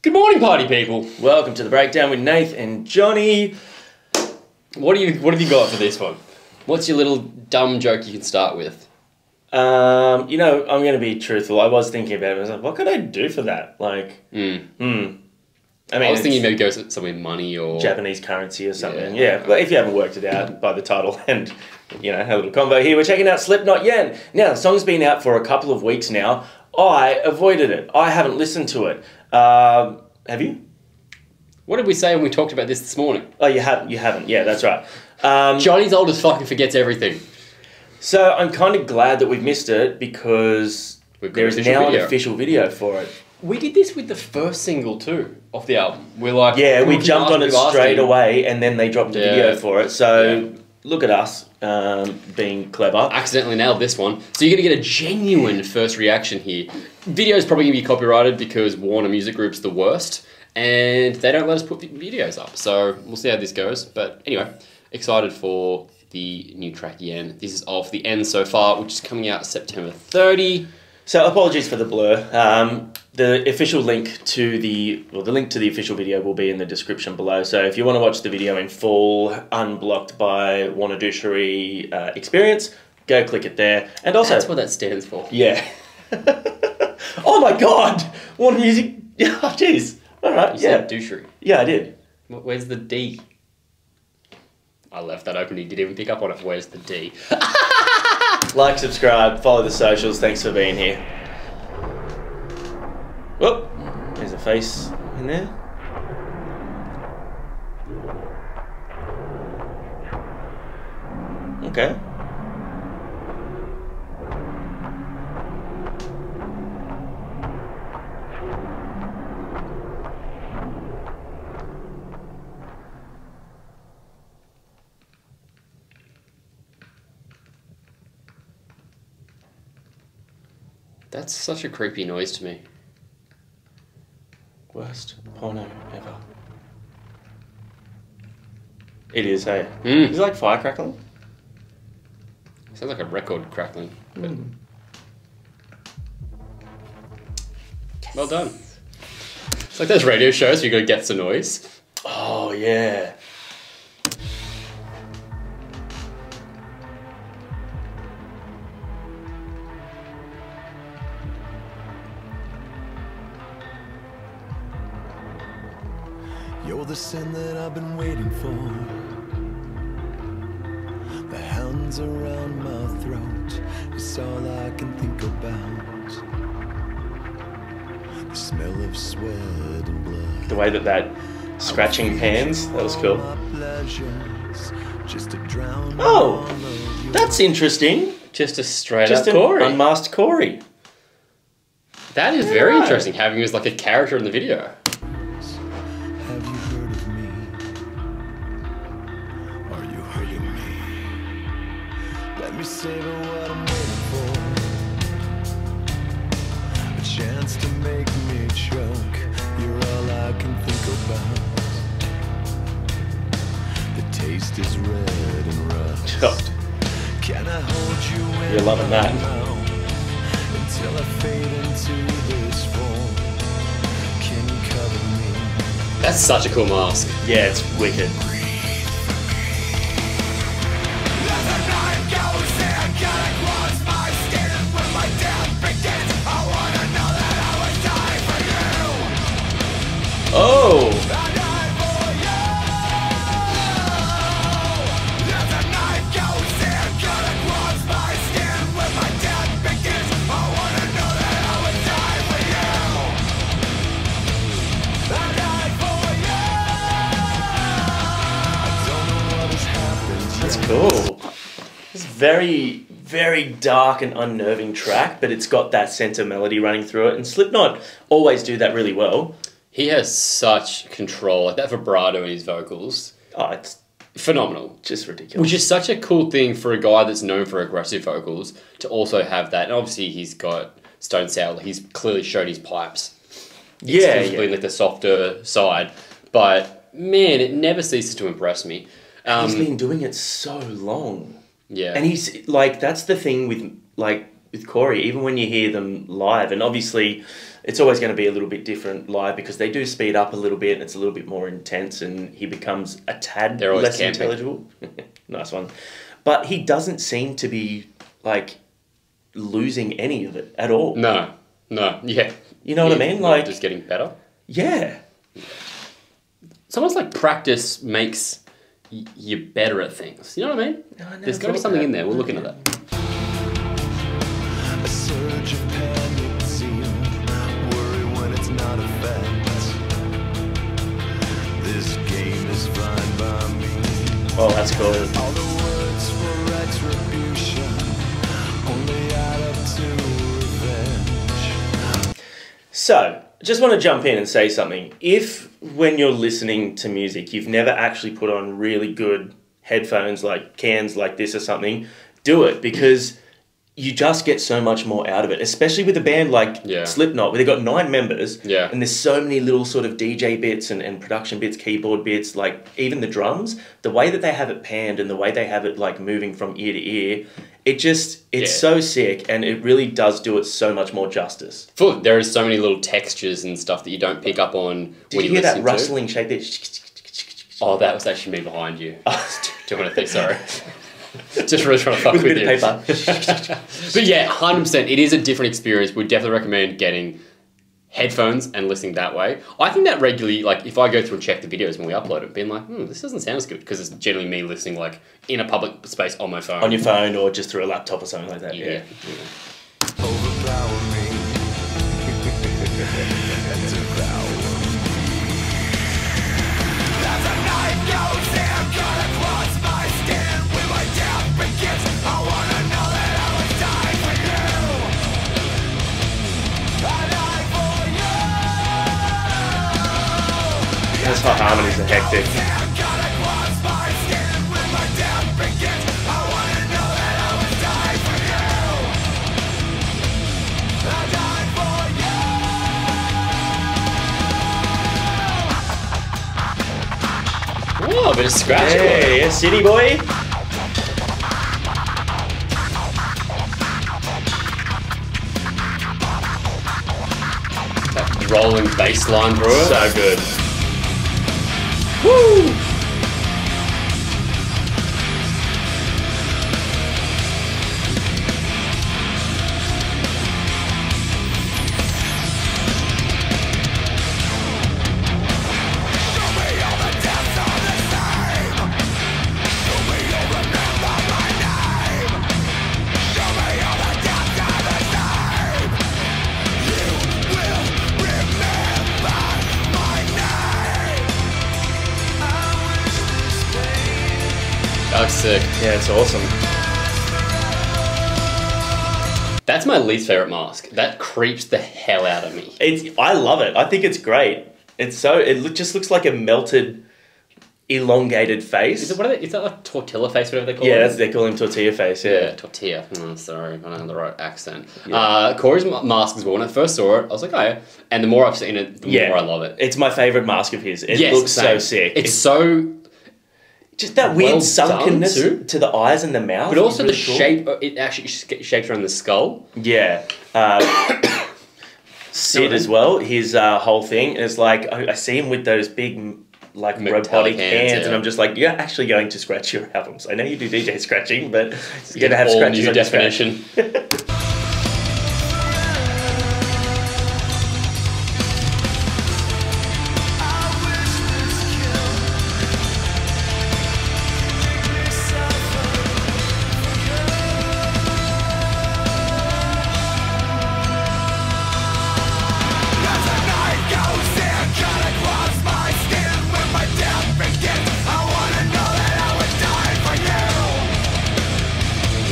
Good morning, party people. Welcome to the breakdown with Nath and Johnny. What have you got for this one? What's your little dumb joke you can start with? I'm going to be truthful. I was thinking about it. I was like, what could I do for that? Like, I was thinking maybe go somewhere money or Japanese currency or something. Yeah, but if you haven't worked it out by the title and, a little combo here, we're checking out Slipknot Yen. Now, the song's been out for a couple of weeks now. I avoided it. I haven't listened to it. Have you? What did we say when we talked about this morning? Oh, you haven't. Yeah, that's right. Johnny's old as fucking forgets everything. So I'm kind of glad that we've missed it because there is now an official video for it. We did this with the first single too of the album. We're like, we jumped on it straight away, and then they dropped a video for it. So look at us being clever. Accidentally nailed this one. So you're gonna get a genuine first reaction here. Video's probably gonna be copyrighted because Warner Music Group's the worst, and they don't let us put videos up. So we'll see how this goes. But anyway, excited for the new track Yen. This is off The End So Far, which is coming out September 30. So apologies for the blur. The official link to the official video will be in the description below. So if you want to watch the video in full, unblocked by Warner Douchery experience, go click it there. And also, that's what that stands for. Yeah. Oh my God! Warner Music. Oh jeez. All right. You said Douchery. Yeah, I did. Where's the D? I left that open. He didn't even pick up on it. Where's the D? Like, subscribe, follow the socials. Thanks for being here. Whoop. There's a face in there. Okay. That's such a creepy noise to me. Worst porno ever. It is, hey? Is it like fire crackling? Sounds like a record crackling. But well done. It's like those radio shows where you gotta guess the noise. Oh, yeah. You're the sin that I've been waiting for. The hands around my throat, it's all I can think about. The smell of sweat and blood. The way that scratching pans, that was cool. Oh, that's interesting. Just a straight up Corey. Unmasked Corey. That is very interesting, having him as like a character in the video. Have you heard of me? Are you hurting me? Let me savor what I'm waiting for. A chance to make me choke. You're all I can think about. The taste is red and rust. Can I hold you in? You're loving that. Until I fade into this form. Can you cover me? That's such a cool mask. Yeah, it's wicked. Oh! That's cool. It's very, very dark and unnerving track, but it's got that sense of melody running through it. And Slipknot always do that really well. He has such control, like that vibrato in his vocals. Oh, it's phenomenal. Just ridiculous. Which is such a cool thing for a guy that's known for aggressive vocals to also have that. And obviously he's got Stone Sour. He's clearly showed his pipes. Exclusively like the softer side. But man, it never ceases to impress me. He's been doing it so long. Yeah. And he's like, that's the thing with Corey, even when you hear them live, and obviously it's always going to be a little bit different live because they do speed up a little bit and it's a little bit more intense and he becomes a tad They're always less camping. intelligible. Nice one. But he doesn't seem to be like losing any of it at all. No, yeah. You know what I mean? Like, just getting better. yeah. It's almost like practice makes you better at things. You know what I mean? No, I never There's got to be thought something that. in there. We'll look into that. A surge of panic zeal, worry when it's not a fact. This game is fine by me. Oh, that's cool. All the words for retribution, only add up to revenge. So, just want to jump in and say something. If, when you're listening to music, you've never actually put on really good headphones like cans like this or something, do it because you just get so much more out of it, especially with a band like Yeah. Slipknot, where they've got 9 members, Yeah. and there's so many little sort of DJ bits and production bits, keyboard bits, like even the drums, the way that they have it panned and the way they have it like moving from ear to ear, it's Yeah. so sick, and it really does do it so much more justice. Full. There is so many little textures and stuff that you don't pick up on Did when you you hear that listen rustling shape there? Oh, that was actually me behind you. Doing a thing, sorry. Just really trying to fuck With with, a you. bit of paper. But yeah, 100%. It is a different experience. We'd definitely recommend getting headphones and listening that way. I think that regularly, like if I go through and check the videos when we upload it, being like, this doesn't sound as good because it's generally me listening like in a public space on my phone. On your phone or just through a laptop or something like that. yeah. Overpower me. Devour me. As a knife goes in, cut across my skin. When my death begins, I wanna know that I would die for you. I die for you. Those hot harmonies are hectic. Cut across my skin. When my death begins, I wanna know that I would die for you. I die for you. Oh, a bit of scratch. Hey, yeah, city boy. That rolling bass line through it. So good. Woo! That was sick. Yeah, it's awesome. That's my least favorite mask. That creeps the hell out of me. I love it. I think it's great. It's so just looks like a melted, elongated face. Is that like tortilla face, whatever they call Yeah, it? they call him tortilla face. Yeah, Yeah. tortilla. Oh, sorry, I don't have the right accent. Corey's mask as well. When I first saw it, I was like, oh yeah. And the more I've seen it, the more I love it. It's my favorite mask of his. It Yes, looks so same. sick. It's so, just that weird well sunkenness done too. to the eyes and the mouth. but also is the really cool. shape. It actually shapes around the skull. Yeah. Sid as well. His whole thing is like I see him with those big like Metallic robotic hands, hands, yeah. and I'm just like, you're actually going to scratch your albums. I know you do DJ scratching, but you're Get gonna have all scratches new on your scratch. definition.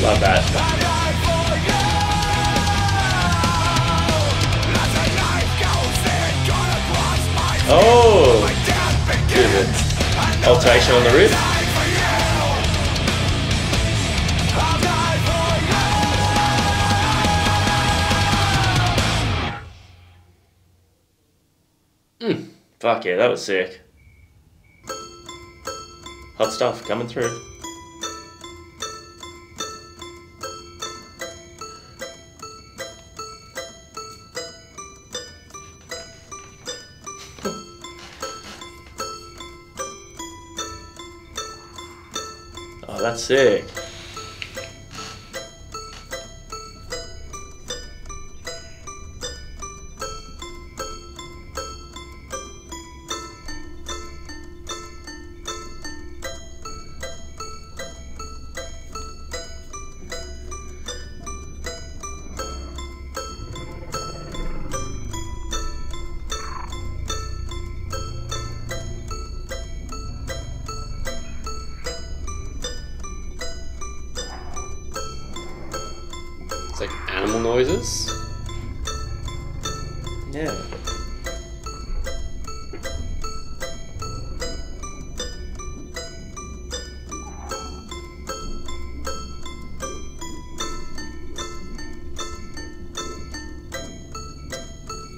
Love that. Oh, good. Alteration on the riff. Fuck yeah, that was sick. Hot stuff coming through. that's sick. It's like animal noises. Yeah.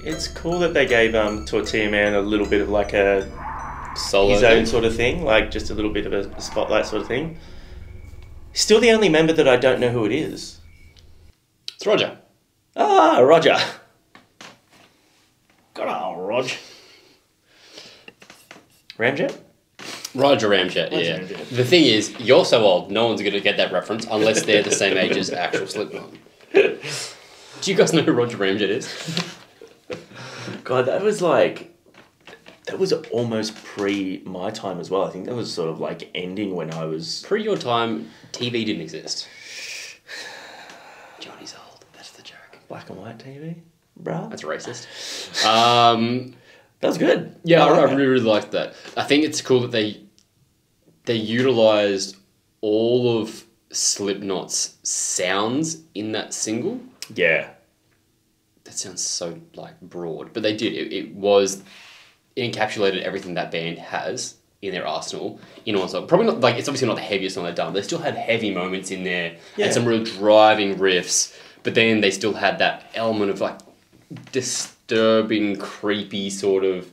It's cool that they gave Tortilla Man a little bit of like a Solo his own thing. sort of thing, like just a little bit of a spotlight sort of thing. Still the only member that I don't know who it is. It's Roger. Ah, Roger. Good old Rog. Ramjet? Roger Ramjet, Roger yeah. Ramjet. The thing is, you're so old, no one's going to get that reference unless they're the same age as actual Slipknot. Do you guys know who Roger Ramjet is? God, that was almost pre my time as well. I think that was sort of like ending when I was... Pre your time, TV didn't exist. Johnny's old. That's the joke. Black and white TV, bruh. That's racist. That was good. Yeah, I like really, really liked that. I think it's cool that they utilized all of Slipknot's sounds in that single. it. Yeah. That sounds so like broad, but they did. It encapsulated everything that band has in their arsenal in one song. Probably not like it's obviously not the heaviest song they've done. But they still had heavy moments in there Yeah. and some real driving riffs. But then they still had that element of like disturbing, creepy sort of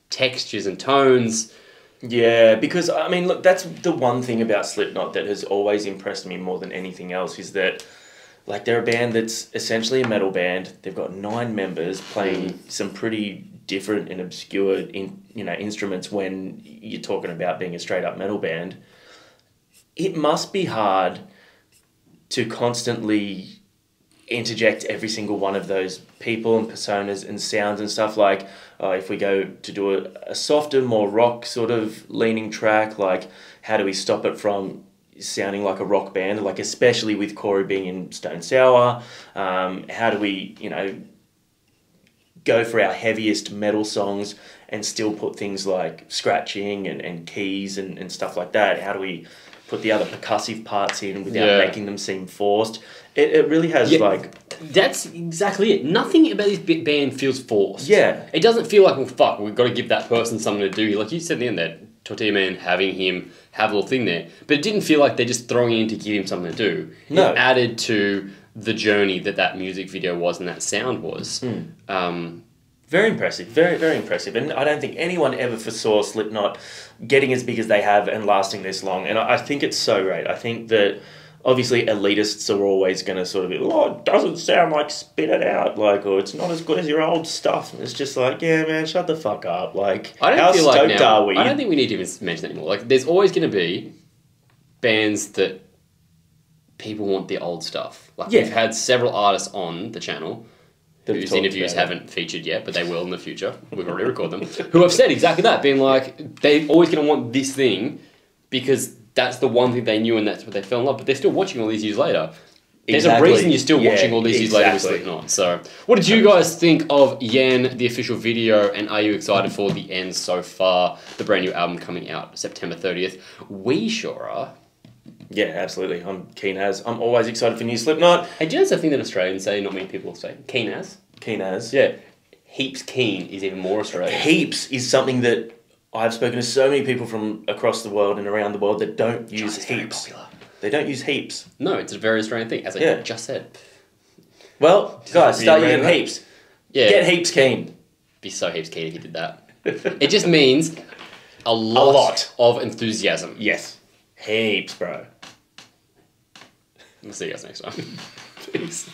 textures and tones. Yeah, because I mean, look, that's the one thing about Slipknot that has always impressed me more than anything else is that, like, they're a band that's essentially a metal band. They've got 9 members playing some pretty different and obscure, instruments when you're talking about being a straight up metal band. It must be hard to constantly interject every single one of those people and personas and sounds and stuff. Like, if we go to do a softer, more rock sort of leaning track, like, how do we stop it from sounding like a rock band, like especially with Corey being in Stone Sour? How do we, go for our heaviest metal songs and still put things like scratching and keys and stuff like that? How do we put the other percussive parts in without making them seem forced? It really has That's exactly it. Nothing about this band feels forced. Yeah. It doesn't feel like, well, fuck, we've got to give that person something to do. Like you said in the end there, Tortilla Man having him have a little thing there. But it didn't feel like they're just throwing in to give him something to do. No. It added to the journey that music video was and that sound was. Very impressive, very, very impressive. And I don't think anyone ever foresaw Slipknot getting as big as they have and lasting this long. And I think it's so great. I think that obviously elitists are always going to sort of be, oh, it doesn't sound like Spit It Out, like, or it's not as good as your old stuff. And it's just like, yeah, man, shut the fuck up. Like, how stoked are we? I don't think we need to even mention that anymore. Like, there's always going to be bands that people want the old stuff. Like, we've had several artists on the channel whose interviews haven't featured yet, but they will in the future. We've already recorded them. Who have said exactly that, being like, they're always going to want this thing because that's the one thing they knew and that's what they fell in love. But they're still watching all these years later. There's a reason you're still watching all these years later with Slipknot. So, what did you guys think of Yen, the official video, and are you excited for The End So Far, the brand new album coming out September 30th? We sure are. Yeah, absolutely. I'm keen as. I'm always excited for new Slipknot. Hey, do you know that's a thing that Australians say, not many people say? Keen as? Keen as. Yeah. Heaps keen is even more Australian. Heaps is something that I've spoken to so many people from across the world and around the world that don't use heaps. They don't use heaps. No, it's a very Australian thing, as I just said. Well, guys, start using heaps. Yeah. Get heaps keen. Be so heaps keen if you did that. It just means a lot of enthusiasm. Yes. Heaps, bro. We'll see you guys next time. Peace.